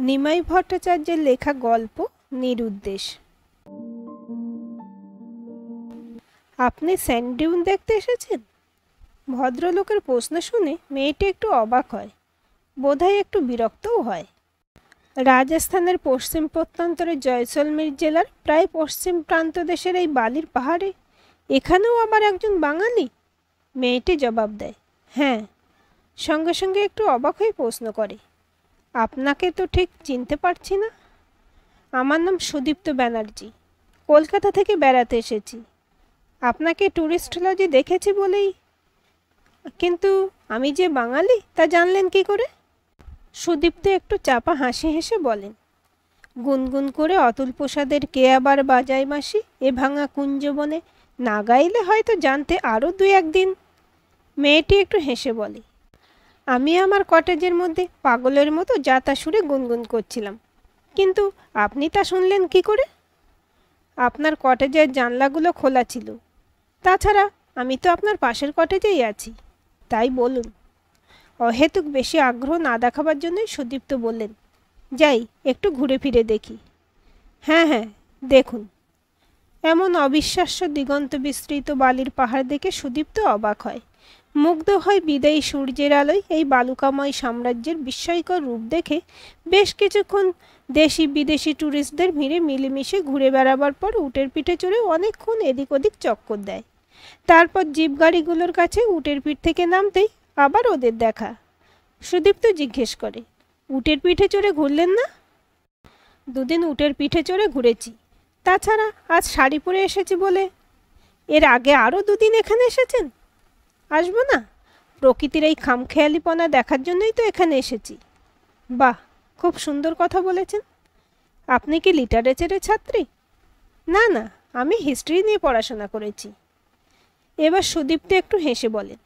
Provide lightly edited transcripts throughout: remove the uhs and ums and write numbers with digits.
নিমাই ভট্টাচার্যের লেখা গল্প নিরুদ্দেশ। আপনি স্যান্ড ডিউন দেখতে এসেছেন? ভদ্রলোকের প্রশ্ন শুনে মেয়েটি একটু অবাক হয়, বোধহয় একটু বিরক্তও হয়। রাজস্থানের পশ্চিম প্রত্যন্তরে জয়সলমীর জেলার প্রায় পশ্চিম প্রান্ত দেশের এই বালির পাহাড়ে এখানেও আবার একজন বাঙালি? মেয়েটি জবাব দেয়, হ্যাঁ। সঙ্গে সঙ্গে একটু অবাক হয়ে প্রশ্ন করে, আপনাকে তো ঠিক চিনতে পারছি না। আমার নাম সুদীপ্ত ব্যানার্জি, কলকাতা থেকে বেড়াতে এসেছি। আপনাকে ট্যুরিস্ট লজে দেখেছি বলেই। কিন্তু আমি যে বাঙালি তা জানলেন কি করে? সুদীপ্ত একটু চাপা হাসি হেসে বলেন, গুনগুন করে অতুল প্রসাদের কে আবার বাজায় মাসি এ ভাঙা কুঞ্জবনে না গাইলে হয়তো জানতে আরও দু একদিন। মেয়েটি একটু হেসে বলে, আমি আমার কটেজের মধ্যে পাগলের মতো যাতা সুরে গুনগুন করছিলাম, কিন্তু আপনি তা শুনলেন কি করে? আপনার কটেজের জানলাগুলো খোলা ছিল। তাছাড়া আমি তো আপনার পাশের কটেজেই আছি, তাই বলুন। অহেতুক বেশি আগ্রহ না দেখাবার জন্যই সুদীপ্ত বললেন, যাই একটু ঘুরে ফিরে দেখি। হ্যাঁ হ্যাঁ, দেখুন। এমন অবিশ্বাস্য দিগন্ত বিস্তৃত বালির পাহাড় দেখে সুদীপ্ত অবাক হয়, মুগ্ধ হয় বিদায়ী সূর্যের আলোয় এই বালুকাময় সাম্রাজ্যের বিস্ময়কর রূপ দেখে। বেশ কিছুক্ষণ দেশি বিদেশি ট্যুরিস্টদের ভিড়ে মিলেমিশে ঘুরে বেড়াবার পর উটের পিঠে চড়ে অনেকক্ষণ এদিক ওদিক চক্কর দেয়। তারপর জিপ গাড়িগুলোর কাছে উটের পিঠ থেকে নামতেই আবার ওদের দেখা। সুদীপ্ত জিজ্ঞেস করে, উটের পিঠে চড়ে ঘুরলেন না? দুদিন উটের পিঠে চড়ে ঘুরেছি, তাছাড়া আজ শাড়ি পরে এসেছি বলে। এর আগে আরও দুদিন এখানে এসেছেন? আসবো না? প্রকৃতির এই খামখেয়ালিপনা দেখার জন্যই তো এখানে এসেছি। বাহ, খুব সুন্দর কথা বলেছেন। আপনি কি লিটারেচারের ছাত্রী? না না, আমি হিস্ট্রি নিয়ে পড়াশোনা করেছি। এবার সুদীপ্ত একটু হেসে বলেন,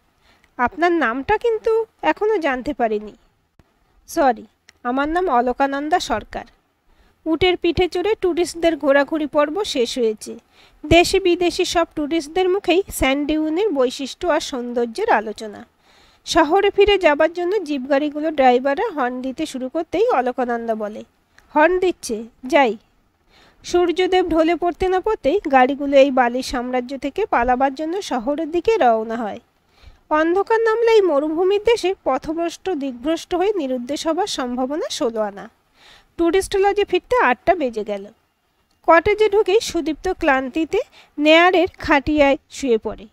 আপনার নামটা কিন্তু এখনও জানতে পারিনি। সরি, আমার নাম অলকানন্দা সরকার। উটের পিঠে চড়ে ট্যুরিস্টদের ঘোরাঘুরি পর্ব শেষ হয়েছে। দেশি বিদেশি সব ট্যুরিস্টদের মুখেই স্যান্ড ডিউনের বৈশিষ্ট্য আর সৌন্দর্যের আলোচনা। শহরে ফিরে যাবার জন্য জিপ গাড়িগুলো ড্রাইভাররা হর্ন দিতে শুরু করতেই অলকানন্দা বলে, হর্ন দিচ্ছে, যাই। সূর্যদেব ঢলে পড়তে না পড়তেই গাড়িগুলো এই বালির সাম্রাজ্য থেকে পালাবার জন্য শহরের দিকে রওনা হয়। অন্ধকার নামলে এই মরুভূমির দেশে পথভ্রষ্ট দিগ্ভ্রষ্ট হয়ে নিরুদ্দেশ হবার সম্ভাবনা 16 আনা। ট্যুরিস্ট লজে ফিরতে 8টা বেজে গেল। কটেজে ঢুকেই সুদীপ্ত ক্লান্তিতে নেয়ারের খাটিয়ায় শুয়ে পড়ে।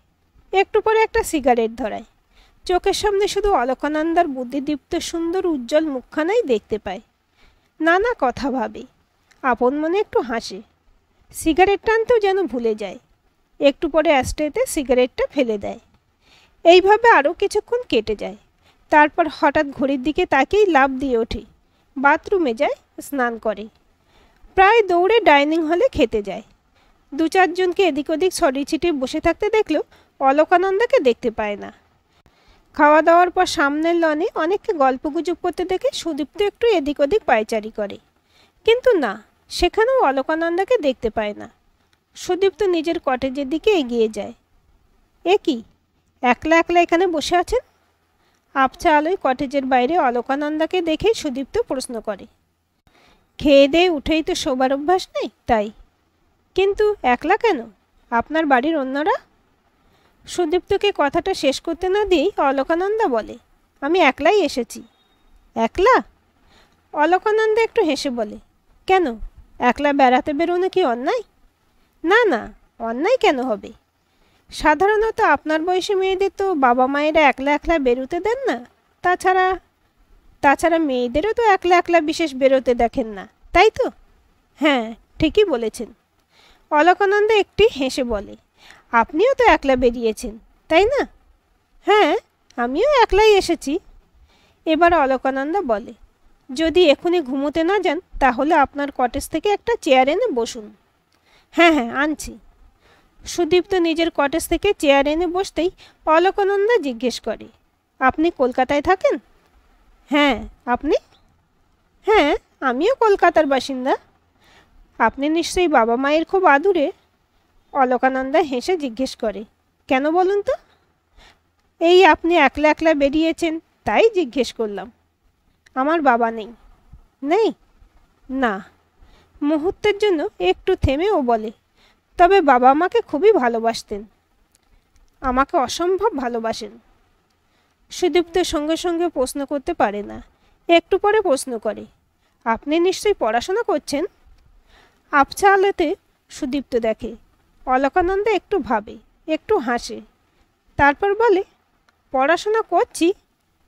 একটু পরে একটা সিগারেট ধরায়। চোখের সামনে শুধু অলকানন্দার বুদ্ধিদীপ্ত সুন্দর উজ্জ্বল মুখখানাই দেখতে পায়। নানা কথা ভাবে, আপন মনে একটু হাসে। সিগারেট টানতেও যেন ভুলে যায়। একটু পরে অ্যাস্ট্রেতে সিগারেটটা ফেলে দেয়। এইভাবে আরও কিছুক্ষণ কেটে যায়। তারপর হঠাৎ ঘড়ির দিকে তাকিয়েই লাফ দিয়ে ওঠে, বাথরুমে যায়, স্নান করে। প্রায় দৌড়ে ডাইনিং হলে খেতে যায়। 2-4 জনকে এদিক ওদিক ছড়িয়ে ছিটিয়ে বসে থাকতে দেখলেও অলকানন্দাকে দেখতে পায় না। খাওয়া দাওয়ার পর সামনের লনে অনেককে গল্পগুজব করতে দেখে সুদীপ্ত একটু এদিক ওদিক পায়চারি করে, কিন্তু না, সেখানেও অলকানন্দাকে দেখতে পায় না। সুদীপ্ত নিজের কটেজের দিকে এগিয়ে যায়। এ কি, একলা একলা এখানে বসে আছেন? আবছা আলোয় কটেজের বাইরে অলকানন্দাকে দেখেই সুদীপ্ত প্রশ্ন করে, খেয়ে দিয়ে উঠেই তো শোবার অভ্যাস নেই তাই। কিন্তু একলা কেন? আপনার বাড়ির অন্যরা? সুদীপ্তকে কথাটা শেষ করতে না দিয়েই অলকানন্দা বলে, আমি একলাই এসেছি। একলা? অলকানন্দা একটু হেসে বলে, কেন, একলা বেড়াতে বেরোনো কি অন্যায়? না না, অন্যায় কেন হবে? সাধারণত আপনার বয়সী মেয়েদের তো বাবা মায়েরা একলা একলা বেরোতে দেন না। তাছাড়া তাছাড়া মেয়েদেরও তো একলা একলা বিশেষ বেরোতে দেখেন না, তাই তো? হ্যাঁ, ঠিকই বলেছেন। অলকানন্দা একটি হেসে বলে, আপনিও তো একলা বেরিয়েছেন, তাই না? হ্যাঁ, আমিও একলাই এসেছি। এবার অলকানন্দা বলে, যদি এখনই ঘুমোতে না যান তাহলে আপনার কটেজ থেকে একটা চেয়ার এনে বসুন। হ্যাঁ হ্যাঁ, আনছি। সুদীপ্ত নিজের কটেজ থেকে চেয়ার এনে বসতেই অলকানন্দা জিজ্ঞেস করে, আপনি কলকাতায় থাকেন? হ্যাঁ, আপনি? হ্যাঁ, আমিও কলকাতার বাসিন্দা। আপনি নিশ্চয়ই বাবা মায়ের খুব আদুরে? অলকানন্দা হেসে জিজ্ঞেস করে, কেন বলুন তো? এই আপনি একলা একলা বেরিয়েছেন তাই জিজ্ঞেস করলাম। আমার বাবা নেই। নেই? না। মুহূর্তের জন্য একটু থেমে ও বলে, তবে বাবা আমাকে খুবই ভালোবাসতেন। আমাকে অসম্ভব ভালোবাসেন। সুদীপ্ত সঙ্গে সঙ্গে প্রশ্ন করতে পারে না, একটু পরে প্রশ্ন করে, আপনি নিশ্চয়ই পড়াশোনা করছেন? আবছা আলোতে সুদীপ্ত দেখে অলকানন্দা একটু ভাবে, একটু হাসে, তারপর বলে, পড়াশোনা করছি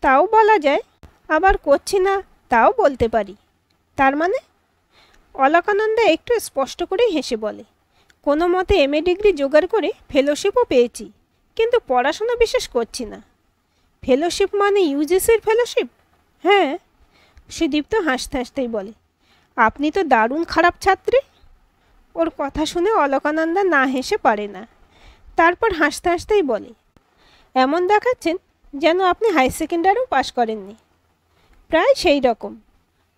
তাও বলা যায়, আবার করছি না তাও বলতে পারি। তার মানে? অলকানন্দা একটু স্পষ্ট করেই হেসে বলে, কোনো মতে এমএ ডিগ্রি জোগাড় করে ফেলোশিপও পেয়েছি, কিন্তু পড়াশোনা বিশেষ করছি না। ফেলোশিপ মানে ইউজিসির ফেলোশিপ? হ্যাঁ। সুদীপ্ত হাসতে হাসতেই বলে, আপনি তো দারুণ খারাপ ছাত্রী। ওর কথা শুনে অলকানন্দা না হেসে পারে না। তারপর হাসতে হাসতেই বলে, এমন দেখাচ্ছেন যেন আপনি হাই সেকেন্ডারিও পাশ করেননি। প্রায় সেই রকম।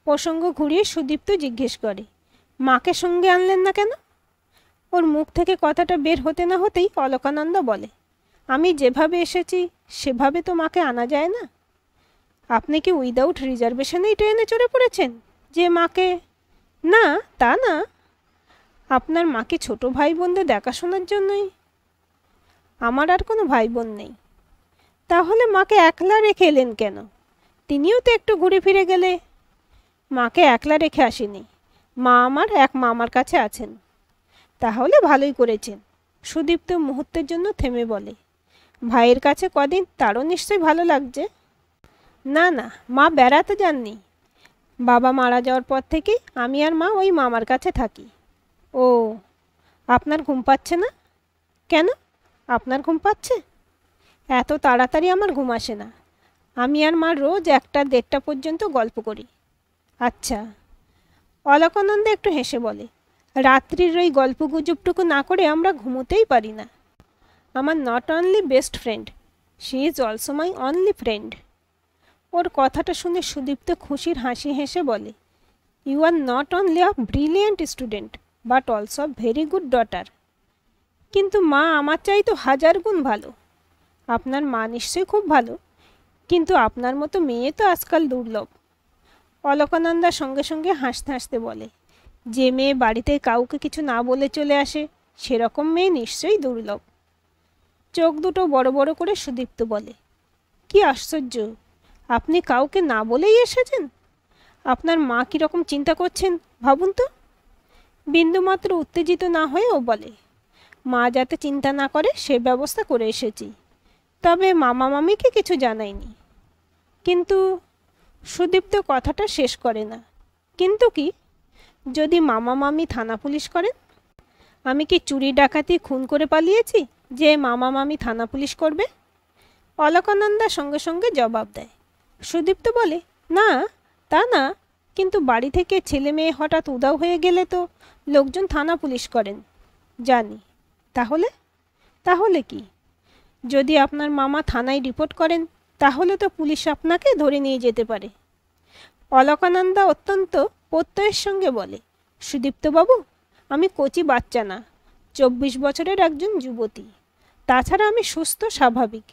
প্রসঙ্গ ঘুরিয়ে সুদীপ্ত জিজ্ঞেস করে, মাকে সঙ্গে আনলেন না কেন? ওর মুখ থেকে কথাটা বের হতে না হতেই অলকানন্দা বলে, আমি যেভাবে এসেছি সেভাবে তো মাকে আনা যায় না। আপনি কি উইদাউট রিজার্ভেশনেই ট্রেনে চড়ে পড়েছেন যে মাকে? না, তা না। আপনার মাকে ছোট ভাই বোনদের দেখাশোনার জন্যই। আমার আর কোনো ভাই বোন নেই। তাহলে মাকে একলা রেখে এলেন কেন? তিনিও তো একটু ঘুরে ফিরে গেলে। মাকে একলা রেখে আসেনি, মা আমার এক মামার কাছে আছেন। তাহলে ভালোই করেছেন। সুদীপ্ত মুহূর্তের জন্য থেমে বলে, ভাইয়ের কাছে কদিন তারও নিশ্চয়ই ভালো লাগছে। না না, মা বেড়াতে যাননি। বাবা মারা যাওয়ার পর থেকেই আমি আর মা ওই মামার কাছে থাকি। ও, আপনার ঘুম পাচ্ছে না কেন? আপনার ঘুম পাচ্ছে? এত তাড়াতাড়ি আমার ঘুম আসে না। আমি আর মা রোজ 1টা-1:30 পর্যন্ত গল্প করি। আচ্ছা। অলকানন্দা একটু হেসে বলে, রাত্রির ওই গল্প গুজবটুকু না করে আমরা ঘুমোতেই পারি না। আমার not only best friend, she is also my only friend. ওর কথাটা শুনে সুদীপ্ত খুশির হাসি হেসে বলে, you are not only a brilliant student but also a very good daughter. কিন্তু মা আমার চাইতো 1000 গুণ ভালো। আপনার মা নিশ্চয়ই খুব ভালো, কিন্তু আপনার মতো মেয়ে তো আজকাল দুর্লভ। অলকানন্দা সঙ্গে সঙ্গে হাসতে হাসতে বলে, যে মেয়ে বাড়িতে কাউকে কিছু না বলে চলে আসে সেরকম মেয়ে নিশ্চয়ই দুর্লভ। চোখ দুটো বড় বড় করে সুদীপ্ত বলে, কি আশ্চর্য, আপনি কাউকে না বলেই এসেছেন? আপনার মা কীরকম চিন্তা করছেন ভাবুন তো। বিন্দুমাত্র উত্তেজিত না হয়ে ও বলে, মা যাতে চিন্তা না করে সে ব্যবস্থা করে এসেছি, তবে মামা মামিকে কিছু জানাইনি। কিন্তু সুদীপ্ত কথাটা শেষ করে না। কিন্তু কি? যদি মামা মামি থানা পুলিশ করেন? আমি কি চুরি ডাকাতি খুন করে পালিয়েছি যে মামা মামি থানা পুলিশ করবে? অলকানন্দা সঙ্গে সঙ্গে জবাব দেয়। সুদীপ্ত বলে, না তা না, কিন্তু বাড়ি থেকে ছেলে মেয়ে হঠাৎ উধাও হয়ে গেলে তো লোকজন থানা পুলিশ করেন। জানি। তাহলে? তাহলে কি? যদি আপনার মামা থানায় রিপোর্ট করেন তাহলে তো পুলিশ আপনাকে ধরে নিয়ে যেতে পারে। অলকানন্দা অত্যন্ত প্রত্যয়ের সঙ্গে বলে, সুদীপ্তবাবু, আমি কচি বাচ্চা না, 24 বছরের একজন যুবতী। তাছাড়া আমি সুস্থ স্বাভাবিক।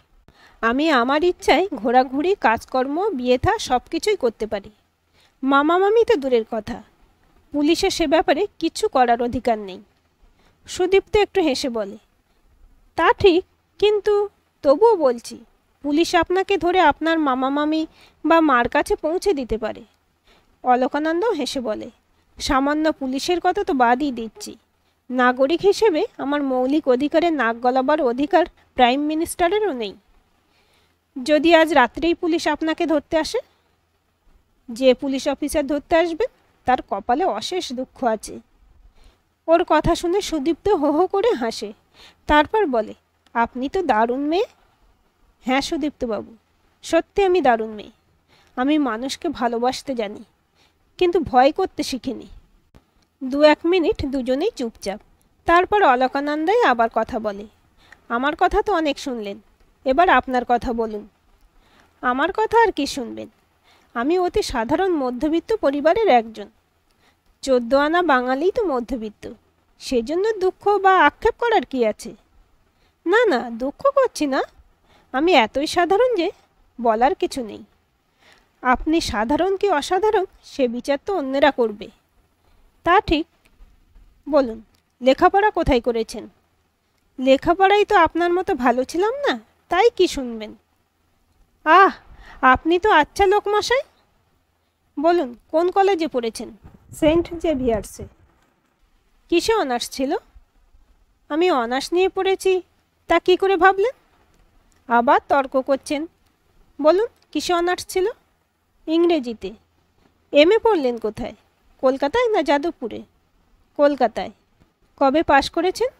আমি আমার ইচ্ছায় ঘোরাঘুরি, কাজকর্ম, বিয়ে থা সব কিছুই করতে পারি। মামা মামি তো দূরের কথা, পুলিশের সে ব্যাপারে কিছু করার অধিকার নেই। সুদীপ্ত একটু হেসে বলে, তা ঠিক, কিন্তু তবুও বলছি, পুলিশ আপনাকে ধরে আপনার মামা মামি বা মার কাছে পৌঁছে দিতে পারে। অলকানন্দাও হেসে বলে, সামান্য পুলিশের কথা তো বাদই দিচ্ছি, নাগরিক হিসেবে আমার মৌলিক অধিকারে নাক গলাবার অধিকার প্রাইম মিনিস্টারেরও নেই। যদি আজ রাত্রেই পুলিশ আপনাকে ধরতে আসে? যে পুলিশ অফিসার ধরতে আসবেন তার কপালে অশেষ দুঃখ আছে। ওর কথা শুনে সুদীপ্ত হো হো করে হাসে, তারপর বলে, আপনি তো দারুণ মেয়ে। হ্যাঁ সুদীপ্তবাবু, সত্যি আমি দারুণ মেয়ে। আমি মানুষকে ভালোবাসতে জানি, কিন্তু ভয় করতে শিখিনি। 2-1 মিনিট দুজনেই চুপচাপ। তারপর অলকানন্দাই আবার কথা বলে, আমার কথা তো অনেক শুনলেন, এবার আপনার কথা বলুন। আমার কথা আর কি শুনবেন? আমি অতি সাধারণ মধ্যবিত্ত পরিবারের একজন। 14 আনা বাঙালিই তো মধ্যবিত্ত, সেজন্য দুঃখ বা আক্ষেপ করার কি আছে? না না, দুঃখ করছি না। আমি এতই সাধারণ যে বলার কিছু নেই। আপনি সাধারণ কি অসাধারণ সে বিচার তো অন্যেরা করবে। তা ঠিক। বলুন, লেখাপড়া কোথায় করেছেন? লেখাপড়াই তো আপনার মতো ভালো ছিলাম না, তাই কি শুনবেন? আহ, আপনি তো আচ্ছা লোক মশাই। বলুন, কোন কলেজে পড়েছেন? সেন্ট জেভিয়ার্সে। কিসে অনার্স ছিল? আমি অনার্স নিয়ে পড়েছি, তা কি করে ভাবলেন? আবার তর্ক করছেন। বলুন, কিসে অনার্স ছিল? ইংরেজিতে। এমএ পড়লেন কোথায়? কলকাতায় না যাদবপুরে? কলকাতায়। কবে পাশ করেছেন?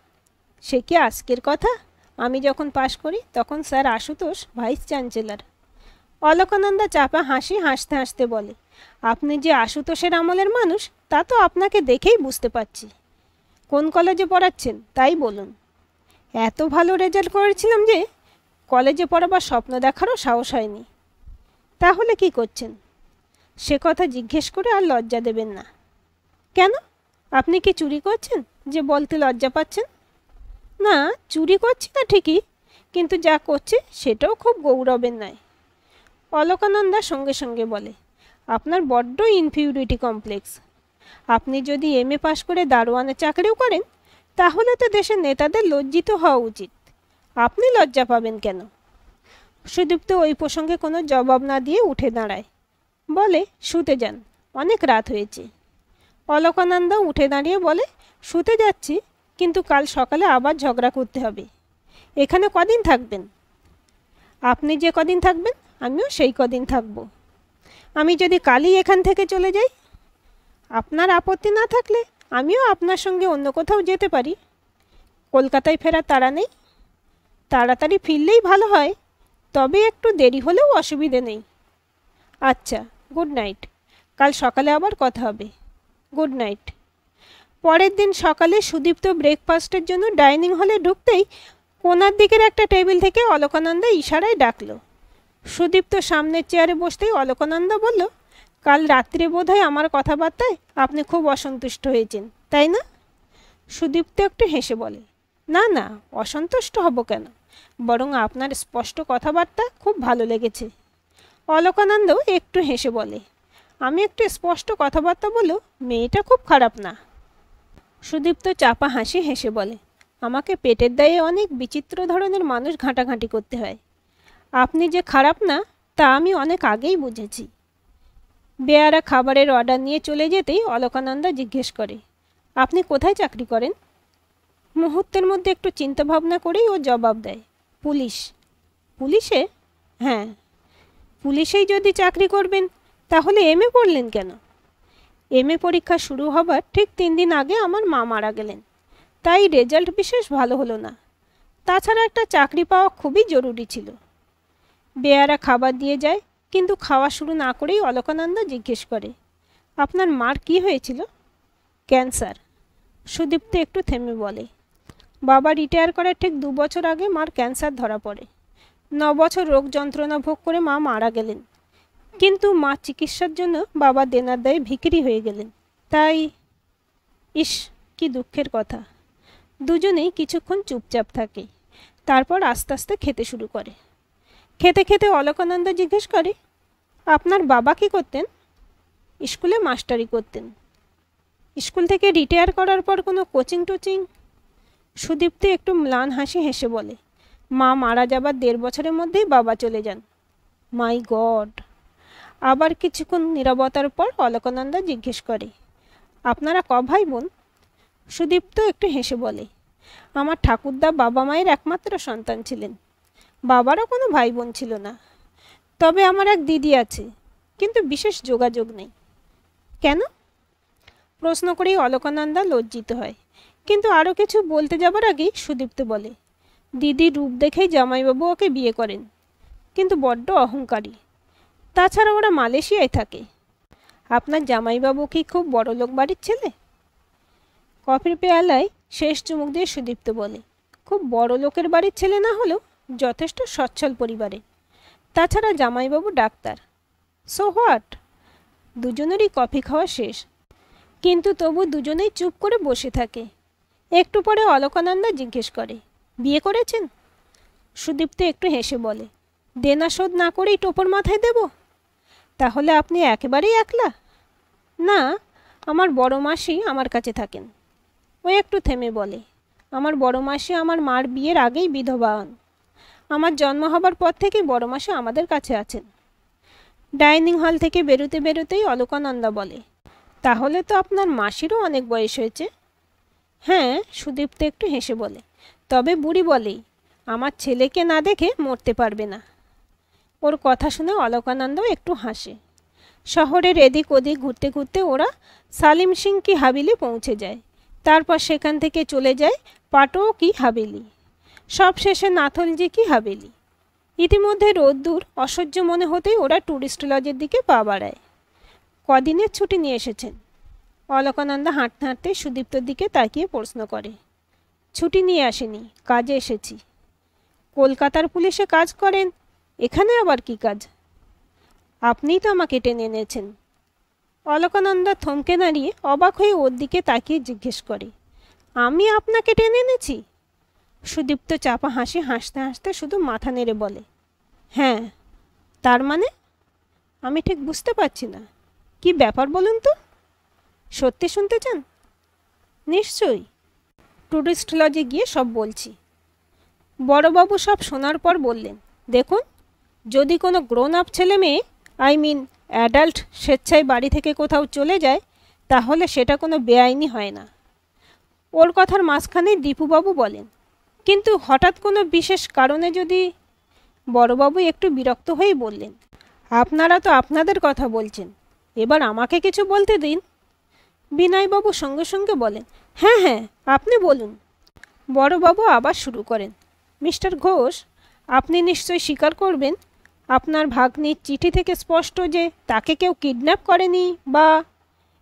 সে কি আজকের কথা? আমি যখন পাশ করি তখন sir Ashutosh vice chancellor. Alakananda চাপা হাসি হাসতে হাসতে বলে, আপনি যে আশুতোষের আমলের মানুষ তা তো আপনাকে দেখেই বুঝতে পারছি। কোন কলেজে পড়াচ্ছেন তাই বলুন। এত ভালো রেজাল্ট করেছিলাম যে কলেজে পড়াবার স্বপ্ন দেখারও সাহস হয়নি। তাহলে কি করছেন? সে কথা জিজ্ঞেস করে আর লজ্জা দেবেন না। কেন? আপনি কি চুরি করছেন যে বলতে লজ্জা পাচ্ছেন? না, চুরি করছি না ঠিকই, কিন্তু যা করছে সেটাও খুব গৌরবের নয়। অলকানন্দা সঙ্গে সঙ্গে বলে, আপনার বড্ড ইনফিউরিটি কমপ্লেক্স। আপনি যদি এমএ পাশ করে দারোয়ানের চাকরিও করেন তাহলে তো দেশের নেতাদের লজ্জিত হওয়া উচিত। আপনি লজ্জা পাবেন কেন? সুদীপ্ত ওই প্রসঙ্গে কোনো জবাব না দিয়ে উঠে দাঁড়ায়। বলে, শুতে যান, অনেক রাত হয়েছে। অলকানন্দা উঠে দাঁড়িয়ে বলে, শুতে যাচ্ছি, কিন্তু কাল সকালে আবার ঝগড়া করতে হবে। এখানে কদিন থাকবেন? আপনি যে কদিন থাকবেন আমিও সেই কদিন থাকব। আমি যদি কালই এখান থেকে চলে যাই? আপনার আপত্তি না থাকলে আমিও আপনার সঙ্গে অন্য কোথাও যেতে পারি। কলকাতায় ফেরার তাড়া নেই। তাড়াতাড়ি ফিরলেই ভালো হয়, তবে একটু দেরি হলেও অসুবিধে নেই। আচ্ছা, গুড নাইট। কাল সকালে আবার কথা হবে। Good night. পরের দিন সকালে সুদীপ্ত ব্রেকফাস্টের জন্য ডাইনিং হলে ঢুকতেই কোনার দিকের একটা টেবিল থেকে অলকানন্দা ইশারায় ডাকল। সুদীপ্ত সামনের চেয়ারে বসতেই অলকানন্দা বলল, কাল রাত্রে বোধহয় আমার কথাবার্তায় আপনি খুব অসন্তুষ্ট হয়েছেন, তাই না? সুদীপ্ত একটু হেসে বলে, না না, অসন্তুষ্ট হব কেন, বরং আপনার স্পষ্ট কথাবার্তা খুব ভালো লেগেছে। অলকানন্দও একটু হেসে বলে, আমি একটু স্পষ্ট কথাবার্তা বলো, মেয়েটা খুব খারাপ না। সুদীপ্ত চাপা হাসি হেসে বলে, আমাকে পেটের দায়ে অনেক বিচিত্র ধরনের মানুষ ঘাঁটাঘাঁটি করতে হয়। আপনি যে খারাপ না তা আমি অনেক আগেই বুঝেছি। বেয়ারা খাবারের অর্ডার নিয়ে চলে যেতেই অলকানন্দা জিজ্ঞেস করে, আপনি কোথায় চাকরি করেন? মুহূর্তের মধ্যে একটু চিন্তাভাবনা করেই ও জবাব দেয়, পুলিশ। পুলিশে? হ্যাঁ। পুলিশেই যদি চাকরি করবেন তাহলে এমএ পড়লেন কেন? এমএ পরীক্ষা শুরু হবার ঠিক 3 দিন আগে আমার মা মারা গেলেন, তাই রেজাল্ট বিশেষ ভালো হলো না। তাছাড়া একটা চাকরি পাওয়া খুবই জরুরি ছিল। বেয়ারা খাবার দিয়ে যায়, কিন্তু খাওয়া শুরু না করেই অলকানন্দা জিজ্ঞেস করে, আপনার মার কি হয়েছিল? ক্যান্সার। সুদীপ্ত একটু থেমে বলে, বাবা রিটায়ার করার ঠিক 2 বছর আগে মার ক্যান্সার ধরা পড়ে। 9 বছর রোগ যন্ত্রণা ভোগ করে মা মারা গেলেন, কিন্তু মা চিকিৎসার জন্য বাবা দেনার দায়ে ভিখিরি হয়ে গেলেন। তাই। ইস, কি দুঃখের কথা। দুজনেই কিছুক্ষণ চুপচাপ থাকে, তারপর আস্তে আস্তে খেতে শুরু করে। খেতে খেতে অলকানন্দা জিজ্ঞেস করে, আপনার বাবা কি করতেন? স্কুলে মাস্টারি করতেন। স্কুল থেকে রিটায়ার করার পর কোনো কোচিং টোচিং? সুদীপ্তি একটু ম্লান হাসি হেসে বলে, মা মারা যাবার 1.5 বছরের মধ্যেই বাবা চলে যান। মাই গড। আবার কিছুক্ষণ নীরবতার পর অলকানন্দা জিজ্ঞেস করে, আপনারা ক ভাই বোন? সুদীপ্ত একটু হেসে বলে, আমার ঠাকুরদা বাবা মায়ের একমাত্র সন্তান ছিলেন। বাবারও কোনো ভাই বোন ছিল না। তবে আমার এক দিদি আছে, কিন্তু বিশেষ যোগাযোগ নেই। কেন? প্রশ্ন করেই অলকানন্দা লজ্জিত হয়, কিন্তু আরও কিছু বলতে যাবার আগেই সুদীপ্ত বলে, দিদির রূপ দেখেই জামাইবাবু ওকে বিয়ে করেন, কিন্তু বড্ড অহংকারী। তাছাড়া ওরা মালয়েশিয়ায় থাকে। আপনার জামাইবাবু কি খুব বড়লোক বাড়ির ছেলে? কফির পেয়ালায় শেষ চুমুক দিয়ে সুদীপ্ত বলে, খুব বড় লোকের বাড়ির ছেলে না হলেও যথেষ্ট সচ্ছল পরিবারে। তাছাড়া জামাইবাবু ডাক্তার। So what? দুজনেরই কফি খাওয়া শেষ, কিন্তু তবু দুজনেই চুপ করে বসে থাকে। একটু পরে অলকানন্দা জিজ্ঞেস করে, বিয়ে করেছেন? সুদীপ্ত একটু হেসে বলে, দেনা শোধ না করেই টোপর মাথায় দেব? তাহলে আপনি একেবারেই একলা? না, আমার বড় মাসি আমার কাছে থাকেন। ও একটু থেমে বলে, আমার বড় মাসি আমার মার বিয়ের আগেই বিধবা হন। আমার জন্ম হবার পর থেকেই বড় মাসি আমাদের কাছে আছেন। ডাইনিং হল থেকে বেরোতে বেরোতেই অলকানন্দা বলে, তাহলে তো আপনার মাসিরও অনেক বয়স হয়েছে। হ্যাঁ, সুদীপ্ত একটু হেসে বলে, তবে বুড়ি বলেই আমার ছেলেকে না দেখে মরতে পারবে না। ওর কথা শুনে অলকানন্দাও একটু হাসে। শহরের এদিক ওদিক ঘুরতে ঘুরতে ওরা সালিম সিং কি হাবিলি পৌঁছে যায়। তারপর সেখান থেকে চলে যায় পাটো কি হাবেলি, সব শেষে নাথলজি কি হাবেলি। ইতিমধ্যে রোদ্দুর অসহ্য মনে হতেই ওরা ট্যুরিস্ট লজের দিকে পা বাড়ায়। কদিনের ছুটি নিয়ে এসেছেন? অলকানন্দা হাঁটতে হাঁটতে সুদীপ্তর দিকে তাকিয়ে প্রশ্ন করে। ছুটি নিয়ে আসেনি, কাজে এসেছি। কলকাতার পুলিশে কাজ করেন, এখানে আবার কি কাজ? আপনিই তো আমাকে টেনে এনেছেন। অলকানন্দা থমকে দাঁড়িয়ে অবাক হয়ে ওর দিকে তাকিয়ে জিজ্ঞেস করে, আমি আপনাকে টেনে এনেছি? সুদীপ্ত চাপা হাসি হাসতে হাসতে শুধু মাথা নেড়ে বলে, হ্যাঁ। তার মানে? আমি ঠিক বুঝতে পারছি না, কি ব্যাপার বলুন তো। সত্যি শুনতে চান? নিশ্চয়ই, ট্যুরিস্ট লজে গিয়ে সব বলছি। বড়বাবু সব শোনার পর বললেন, দেখুন, যদি কোনো গ্রোন আপ ছেলে মেয়ে, অ্যাডাল্ট স্বেচ্ছায় বাড়ি থেকে কোথাও চলে যায়, তাহলে সেটা কোনো বেআইনি হয় না। ওর কথার মাঝখানেই দীপুবাবু বলেন, কিন্তু হঠাৎ কোনো বিশেষ কারণে যদি। বড়বাবু একটু বিরক্ত হয়েই বললেন, আপনারা তো আপনাদের কথা বলছেন, এবার আমাকে কিছু বলতে দিন। বিনয়বাবু সঙ্গে সঙ্গে বলেন, হ্যাঁ হ্যাঁ, আপনি বলুন। বড়বাবু আবার শুরু করেন, মিস্টার ঘোষ, আপনি নিশ্চয়ই স্বীকার করবেন, আপনার ভাগ্নির চিঠি থেকে স্পষ্ট যে তাকে কেউ কিডন্যাপ করেনি, বা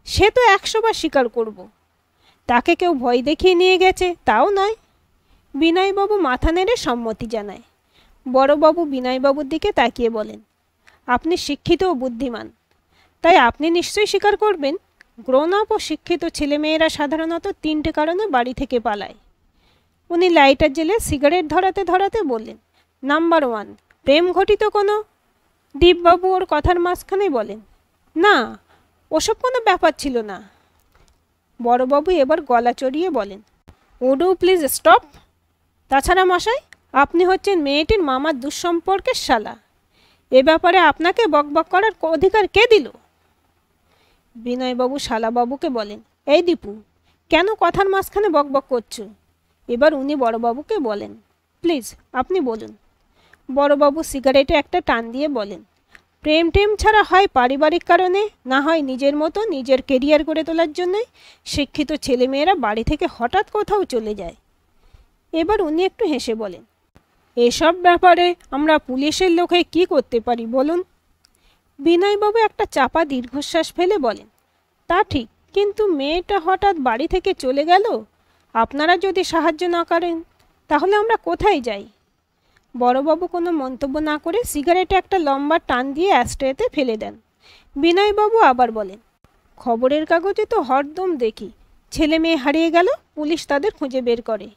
সে তো 100 বার স্বীকার করব। তাকে কেউ ভয় দেখিয়ে নিয়ে গেছে তাও নয়। বিনয়বাবু মাথা নেড়ে সম্মতি জানায়। বড়বাবু বিনয়বাবুর দিকে তাকিয়ে বলেন, আপনি শিক্ষিত ও বুদ্ধিমান, তাই আপনি নিশ্চয়ই স্বীকার করবেন, গ্রোন আপ ও শিক্ষিত ছেলেমেয়েরা সাধারণত 3টে কারণে বাড়ি থেকে পালায়। উনি লাইটার জেলে সিগারেট ধরাতে ধরাতে বললেন, নাম্বার 1, প্রেম ঘটিত কোনো। দীপবাবু ওর কথার মাঝখানে বলেন, না, ওসব কোনো ব্যাপার ছিল না। বড়বাবু এবার গলা চড়িয়ে বলেন, উড ইউ প্লিজ স্টপ। তাছাড়া মশাই, আপনি হচ্ছেন মেয়েটির মামার দুঃসম্পর্কের শালা। এ ব্যাপারে আপনাকে বকবক করার অধিকার কে দিল? বিনয়বাবু শালাবাবুকে বলেন, এই দীপু, কেন কথার মাঝখানে বকবক করছো? এবার উনি বড়বাবুকে বলেন, প্লিজ আপনি বলুন। বড়বাবু সিগারেটে একটা টান দিয়ে বলেন, প্রেম টেম ছাড়া হয় পারিবারিক কারণে, না হয় নিজের মতো নিজের কেরিয়ার গড়ে তোলার জন্যই শিক্ষিত ছেলেমেয়েরা বাড়ি থেকে হঠাৎ কোথাও চলে যায়। এবার উনি একটু হেসে বলেন, এসব ব্যাপারে আমরা পুলিশের লোক হয়ে কী করতে পারি বলুন? বিনয়বাবু একটা চাপা দীর্ঘশ্বাস ফেলে বলেন, তা ঠিক, কিন্তু মেয়েটা হঠাৎ বাড়ি থেকে চলে গেল, আপনারা যদি সাহায্য না করেন তাহলে আমরা কোথায় যাই? বড়বাবু কোনো মন্তব্য না করে সিগারেটে একটা লম্বা টান দিয়ে অ্যাস্ট্রেতে ফেলে দেন। বিনয়বাবু আবার বলেন, খবরের কাগজে তো হরদম দেখি ছেলে মেয়ে হারিয়ে গেল, পুলিশ তাদের খুঁজে বের করে।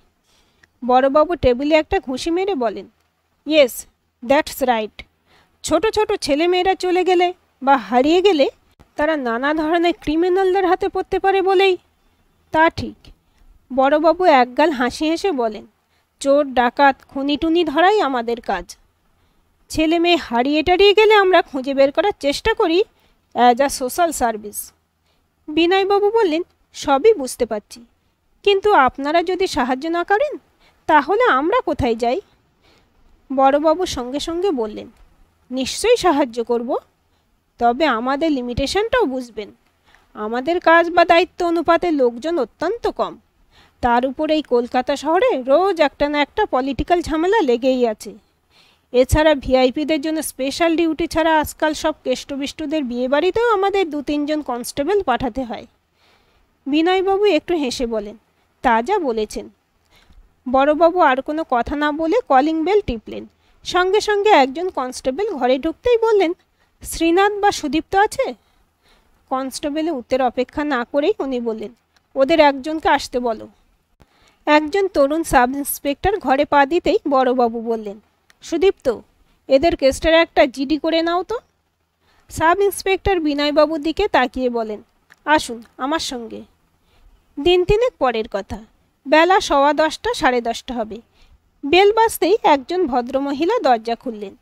বড়বাবু টেবিলে একটা ঘুষি মেরে বলেন, ইয়েস, দ্যাটস রাইট। ছোট ছোট ছেলেমেয়েরা চলে গেলে বা হারিয়ে গেলে তারা নানা ধরনের ক্রিমিনালদের হাতে পড়তে পারে বলেই। তা ঠিক। বড়বাবু একগাল হাসি হেসে বলেন, চোর ডাকাত খুনি টুনি ধরাই আমাদের কাজ। ছেলে মেয়ে হারিয়ে টারিয়ে গেলে আমরা খুঁজে বের করার চেষ্টা করি অ্যাজ আ সোশ্যাল সার্ভিস। বিনয়বাবু বললেন, সবই বুঝতে পারছি, কিন্তু আপনারা যদি সাহায্য না করেন তাহলে আমরা কোথায় যাই? বড়বাবু সঙ্গে সঙ্গে বললেন, নিশ্চয়ই সাহায্য করব, তবে আমাদের লিমিটেশনটাও বুঝবেন। আমাদের কাজ বা দায়িত্ব অনুপাতে লোকজন অত্যন্ত কম। তার উপর এই কলকাতা শহরে রোজ একটা না একটা পলিটিক্যাল ঝামেলা লেগেই আছে। এছাড়া ভিআইপিদের জন্য স্পেশাল ডিউটি ছাড়া আজকাল সব কেষ্টবিষ্টুদের বিয়েবাড়িতেও আমাদের 2-3 জন কনস্টেবল পাঠাতে হয়। বিনয়বাবু একটু হেসে বলেন, তা যা বলেছেন। বড়বাবু আর কোনো কথা না বলে কলিং বেল টিপলেন। সঙ্গে সঙ্গে একজন কনস্টেবল ঘরে ঢুকতেই বললেন, শ্রীনাথ বা সুদীপ্ত আছে? কনস্টেবলের উত্তর অপেক্ষা না করেই উনি বললেন, ওদের একজনকে আসতে বলো। একজন তরুণ সাব ইন্সপেক্টর ঘরে পা দিতেই বড়বাবু বললেন, সুদীপ্ত, এদের কেসটার একটা জিডি করে নাও তো। সাব ইন্সপেক্টর বিনয়বাবুর দিকে তাকিয়ে বলেন, আসুন আমার সঙ্গে। দিন তিনেক পরের কথা, বেলা 10:15 10:30 হবে। বেল বাজতেই একজন ভদ্রমহিলা দরজা খুললেন।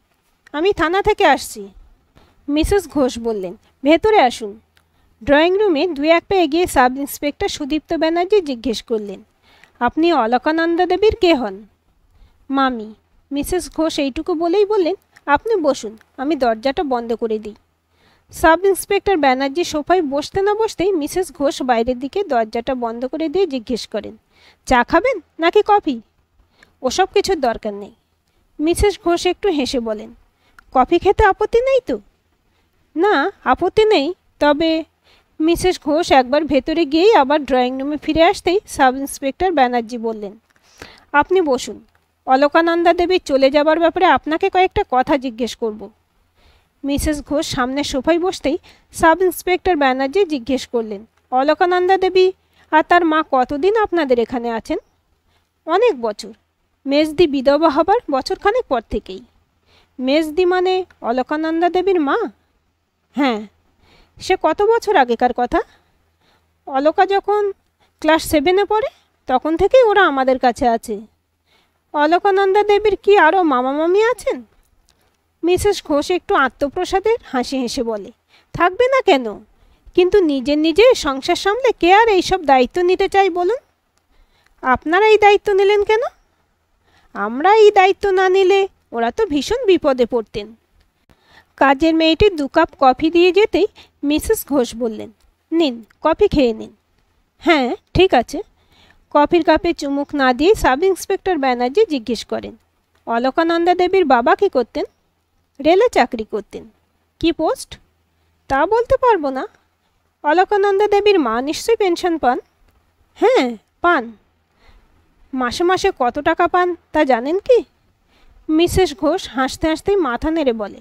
আমি থানা থেকে আসছি। মিসেস ঘোষ বললেন, ভেতরে আসুন। ড্রয়িং রুমে 2-1 পা এগিয়ে সাব ইন্সপেক্টর সুদীপ্ত ব্যানার্জি জিজ্ঞেস করলেন, আপনি অলকানন্দা দেবীর কে হন? মামি। মিসেস ঘোষ এইটুকু বলেই বললেন, আপনি বসুন, আমি দরজাটা বন্ধ করে দিই। সাব ইন্সপেক্টর ব্যানার্জি সোফায় বসতে না বসতেই মিসেস ঘোষ বাইরের দিকে দরজাটা বন্ধ করে দিয়ে জিজ্ঞেস করেন, চা খাবেন নাকি কফি? ওসব কিছুর দরকার নেই। মিসেস ঘোষ একটু হেসে বলেন, কফি খেতে আপত্তি নেই তো? না, আপত্তি নেই, তবে মিসেস ঘোষ একবার ভেতরে গিয়েই আবার ড্রয়িং রুমে ফিরে আসতেই সাব ইন্সপেক্টর ব্যানার্জি বললেন, আপনি বসুন। অলকানন্দা দেবীর চলে যাবার ব্যাপারে আপনাকে কয়েকটা কথা জিজ্ঞেস করব। মিসেস ঘোষ সামনে সোফায় বসতেই সাব ইন্সপেক্টর ব্যানার্জি জিজ্ঞেস করলেন, অলকানন্দা দেবী আর তার মা কতদিন আপনাদের এখানে আছেন? অনেক বছর। মেজদি বিধবা হবার বছরখানেক পর থেকেই। মেজদি মানে অলকানন্দা দেবীর মা? হ্যাঁ। সে কত বছর আগেকার কথা? অলকা যখন ক্লাস 7-এ পড়ে তখন থেকেই ওরা আমাদের কাছে আছে। অলকানন্দা দেবীর কি আরও মামা মামি আছেন? মিসেস ঘোষ একটু আত্মপ্রসাদের হাসি হেসে বলে, থাকবে না কেন, কিন্তু নিজে নিজে সংসার সামলে কে আর এইসব দায়িত্ব নিতে চাই বলুন? আপনারা এই দায়িত্ব নিলেন কেন? আমরা এই দায়িত্ব না নিলে ওরা তো ভীষণ বিপদে পড়তেন। কাজের মেয়েটি 2 কাপ কফি দিয়ে যেতেই মিসেস ঘোষ বললেন, নিন কফি খেয়ে নিন। হ্যাঁ ঠিক আছে। কফির কাপে চুমুক না দিয়ে সাব ইন্সপেক্টর ব্যানার্জি জিজ্ঞেস করেন, অলকানন্দা দেবীর বাবা কী করতেন? রেলে চাকরি করতেন। কি পোস্ট? তা বলতে পারবো না। অলকানন্দা দেবীর মা নিশ্চয়ই পেনশন পান? হ্যাঁ পান। মাসে মাসে কত টাকা পান তা জানেন কি? মিসেস ঘোষ হাসতে হাসতেই মাথা নেড়ে বলে,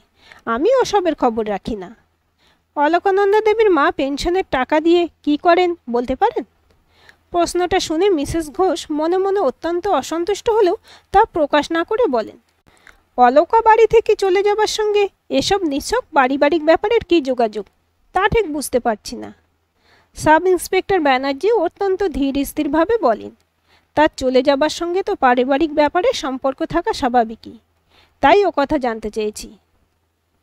আমি ওসবের খবর রাখি না। অলকানন্দা দেবীর মা পেনশনের টাকা দিয়ে কি করেন বলতে পারেন? প্রশ্নটা শুনে মিসেস ঘোষ মনে মনে অত্যন্ত অসন্তুষ্ট হলেও তা প্রকাশ না করে বলেন, অলকা বাড়ি থেকে চলে যাবার সঙ্গে এসব নিছক পারিবারিক ব্যাপারের কী যোগাযোগ তা ঠিক বুঝতে পারছি না। সাব ইন্সপেক্টর ব্যানার্জি অত্যন্ত ধীর স্থিরভাবে বলেন, তার চলে যাবার সঙ্গে তো পারিবারিক ব্যাপারে সম্পর্ক থাকা স্বাভাবিকই, তাই ও কথা জানতে চেয়েছি।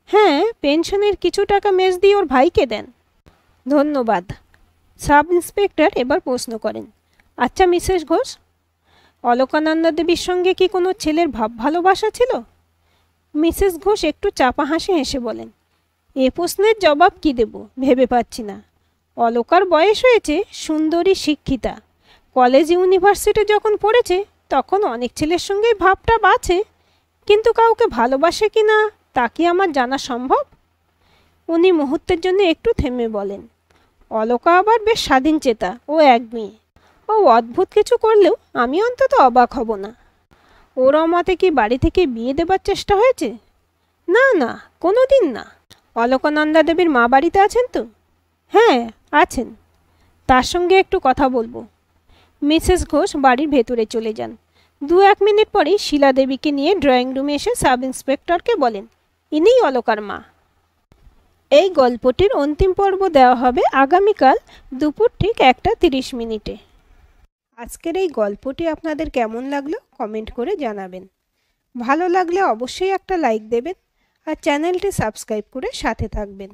হ্যাঁ, পেনশনের কিছু টাকা মেজদি ওর ভাইকে দেন। ধন্যবাদ। সাব ইন্সপেক্টর এবার প্রশ্ন করেন, আচ্ছা মিসেস ঘোষ, অলকানন্দা দেবীর সঙ্গে কি কোনো ছেলের ভাব ভালোবাসা ছিল? মিসেস ঘোষ একটু চাপা হাসি হেসে বলেন, এ প্রশ্নের জবাব কি দেব ভেবে পাচ্ছি না। অলকার বয়স হয়েছে, সুন্দরী, শিক্ষিতা, কলেজ ইউনিভার্সিটি যখন পড়েছে তখন অনেক ছেলের সঙ্গেই ভাবটা বাঁচে, কিন্তু কাউকে ভালোবাসে কি না তা কি আমার জানা সম্ভব? উনি মুহূর্তের জন্য একটু থেমে বলেন, অলকা আবার বেশ স্বাধীনচেতা ও এক মেয়ে। ও অদ্ভুত কিছু করলেও আমি অন্তত অবাক হব না। ওর মতে কি বাড়ি থেকে বিয়ে দেবার চেষ্টা হয়েছে? না না, কোনো দিন না। অলকানন্দা দেবীর মা বাড়িতে আছেন তো? হ্যাঁ আছেন। তার সঙ্গে একটু কথা বলবো। মিসেস ঘোষ বাড়ির ভেতরে চলে যান। 2-1 মিনিট পরেই শিলা দেবীকে নিয়ে ড্রয়িং রুমে এসে সাব ইন্সপেক্টরকে বলেন, ইনিই অলকার মা। এই গল্পটির অন্তিম পর্ব দেওয়া হবে আগামীকাল দুপুর ঠিক 1:30 মিনিটে। আজকের এই গল্পটি আপনাদের কেমন লাগলো কমেন্ট করে জানাবেন। ভালো লাগলে অবশ্যই একটা লাইক দেবেন আর চ্যানেলটি সাবস্ক্রাইব করে সাথে থাকবেন।